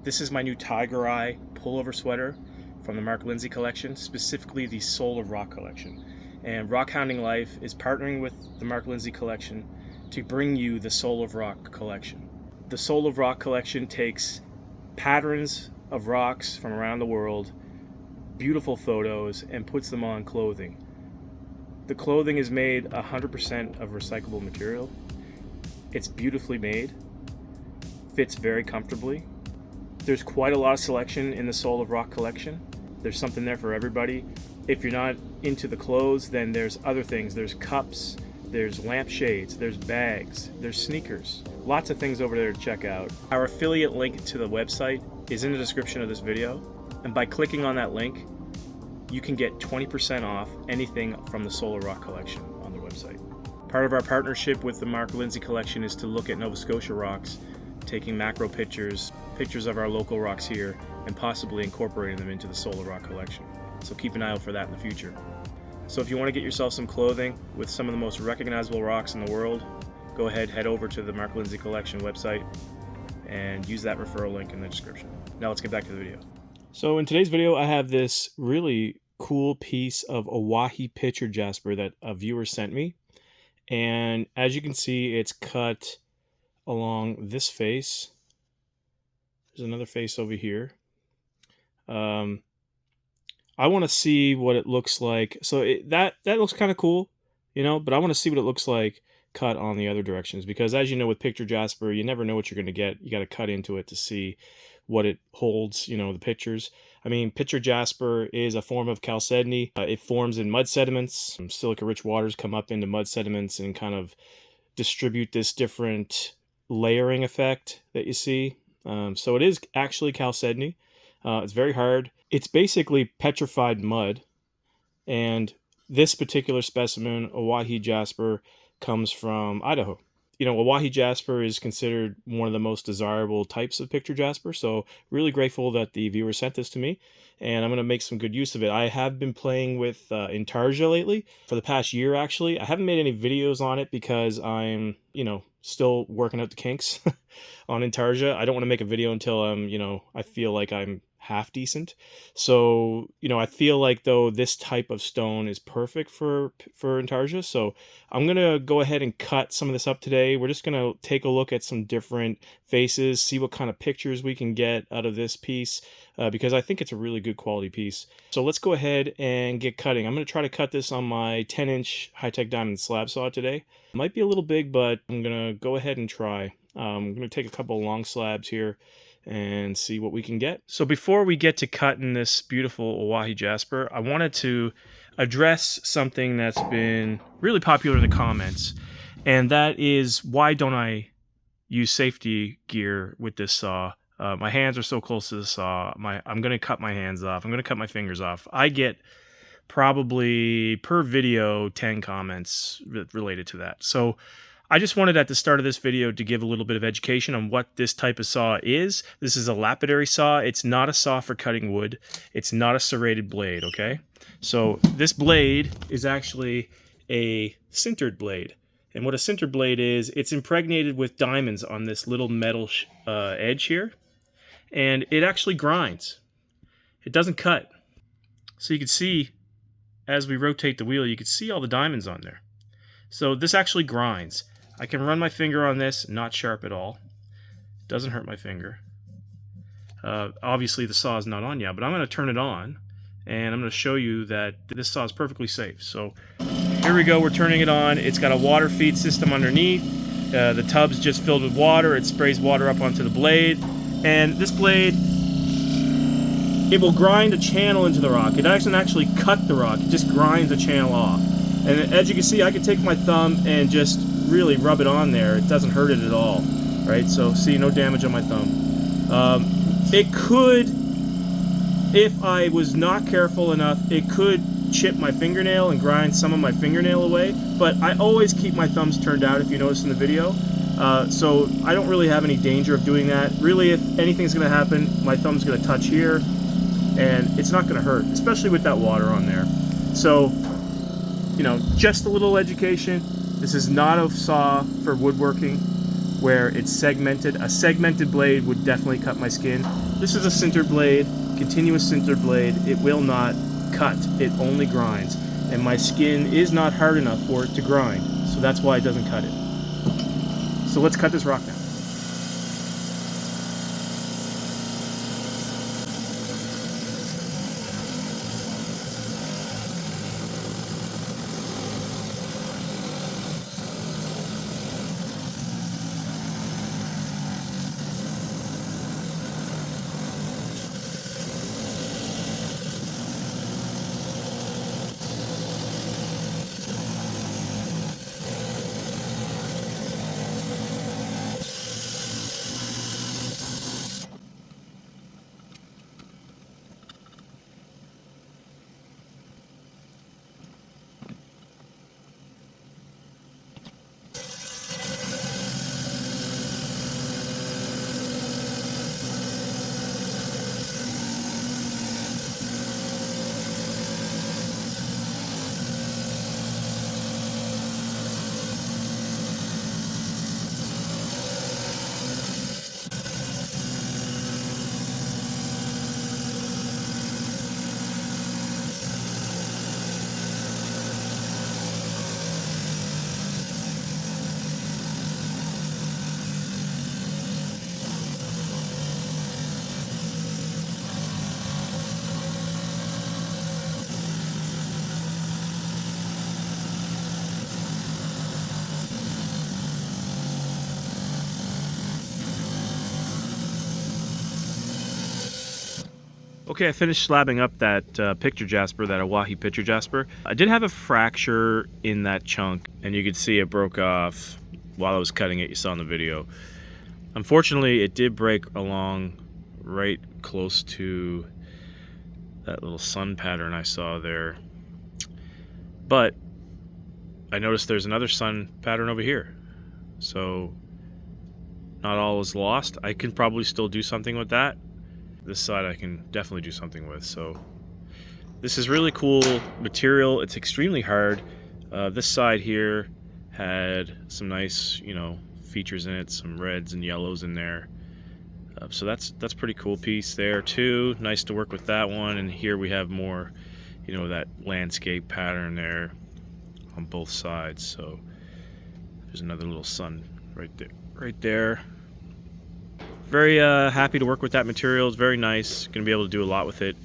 This is my new Tiger Eye pullover sweater from the Mark Lindsay collection, specifically the Soul of Rock collection. And Rockhounding Life is partnering with the Mark Lindsay collection to bring you the Soul of Rock collection. The Soul of Rock collection takes patterns of rocks from around the world, beautiful photos, and puts them on clothing. The clothing is made 100% of recyclable material. It's beautifully made, fits very comfortably. There's quite a lot of selection in the Soul of Rock collection. There's something there for everybody. If you're not into the clothes, then there's other things. There's cups, there's lampshades, there's bags, there's sneakers. Lots of things over there to check out. Our affiliate link to the website is in the description of this video. And by clicking on that link, you can get 20% off anything from the Soul of Rock collection on their website. Part of our partnership with the Mark Lindsay collection is to look at Nova Scotia rocks, taking macro pictures of our local rocks here, and possibly incorporating them into the Soul of Rock collection. So keep an eye out for that in the future. So if you want to get yourself some clothing with some of the most recognizable rocks in the world, go ahead, head over to the Mark Lindsay collection website and use that referral link in the description. Now let's get back to the video. So in today's video, I have this really cool piece of Owyhee Picture Jasper that a viewer sent me. And as you can see, it's cut along this face. There's another face over here. I want to see what it looks like. So that looks kind of cool, you know, but I want to see what it looks like cut on the other directions, because as you know, with Picture Jasper, you never know what you're going to get. You got to cut into it to see what it holds, you know, the pictures. I mean, Picture Jasper is a form of chalcedony. It forms in mud sediments. Silica-rich waters come up into mud sediments and kind of distribute this different layering effect that you see. So it is actually chalcedony. It's very hard. It's basically petrified mud. And this particular specimen, Owyhee Jasper, comes from Idaho. You know, Owyhee Jasper is considered one of the most desirable types of Picture Jasper, so really grateful that the viewer sent this to me, and I'm going to make some good use of it. I have been playing with Intarsia lately, for the past year actually. I haven't made any videos on it because I'm, you know, still working out the kinks on Intarsia. I don't want to make a video until I'm, you know, I feel like I'm half decent. So, you know, I feel like though this type of stone is perfect for Intarsia. So I'm going to go ahead and cut some of this up today. We're just going to take a look at some different faces, see what kind of pictures we can get out of this piece, because I think it's a really good quality piece. So let's go ahead and get cutting. I'm going to try to cut this on my 10-inch high-tech diamond slab saw today. It might be a little big, but I'm going to go ahead and try. I'm going to take a couple of long slabs here and see what we can get. So before we get to cutting this beautiful Owyhee Jasper, I wanted to address something that's been really popular in the comments, and that is, why don't I use safety gear with this saw? My hands are so close to the saw. I'm going to cut my hands off. I'm going to cut my fingers off. I get probably per video 10 comments related to that. So I just wanted at the start of this video to give a little bit of education on what this type of saw is. This is a lapidary saw. It's not a saw for cutting wood. It's not a serrated blade, okay? So this blade is actually a sintered blade. And what a sintered blade is, it's impregnated with diamonds on this little metal edge here. And it actually grinds. It doesn't cut. So you can see, as we rotate the wheel, you can see all the diamonds on there. So this actually grinds. I can run my finger on this, not sharp at all. Doesn't hurt my finger. Obviously the saw is not on yet, but I'm going to turn it on, and I'm going to show you that this saw is perfectly safe. So here we go, we're turning it on. It's got a water feed system underneath. The tub's just filled with water. It sprays water up onto the blade, and this blade, it will grind a channel into the rock. It doesn't actually cut the rock, it just grinds a channel off. And as you can see, I can take my thumb and just really rub it on there. It doesn't hurt it at all, right? So see, no damage on my thumb. It could, if I was not careful enough, it could chip my fingernail and grind some of my fingernail away, but I always keep my thumbs turned out, if you notice in the video. So I don't really have any danger of doing that. Really, if anything's gonna happen, my thumb's gonna touch here, and it's not gonna hurt, especially with that water on there. So, you know, just a little education. This is not a saw for woodworking. where it's segmented. A segmented blade would definitely cut my skin. This is a sintered blade, continuous sintered blade. It will not cut, it only grinds. And my skin is not hard enough for it to grind, so that's why it doesn't cut it. So let's cut this rock now. Okay, I finished slabbing up that Picture Jasper, that Owyhee Picture Jasper. I did have a fracture in that chunk, and you could see it broke off while I was cutting it. You saw in the video. Unfortunately, it did break along right close to that little sun pattern I saw there. But I noticed there's another sun pattern over here. So not all is lost. I can probably still do something with that. This side I can definitely do something with. So this is really cool material. It's extremely hard. This side here had some nice, you know, features in it, some reds and yellows in there. So that's pretty cool piece there too. Nice to work with that one. And here we have more, you know, that landscape pattern there on both sides. So there's another little sun right there. Very happy to work with that material. It's very nice. Going to be able to do a lot with it.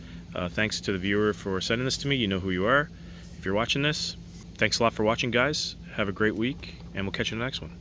Thanks to the viewer for sending this to me. You know who you are if you're watching this. Thanks a lot for watching, guys. Have a great week, and we'll catch you in the next one.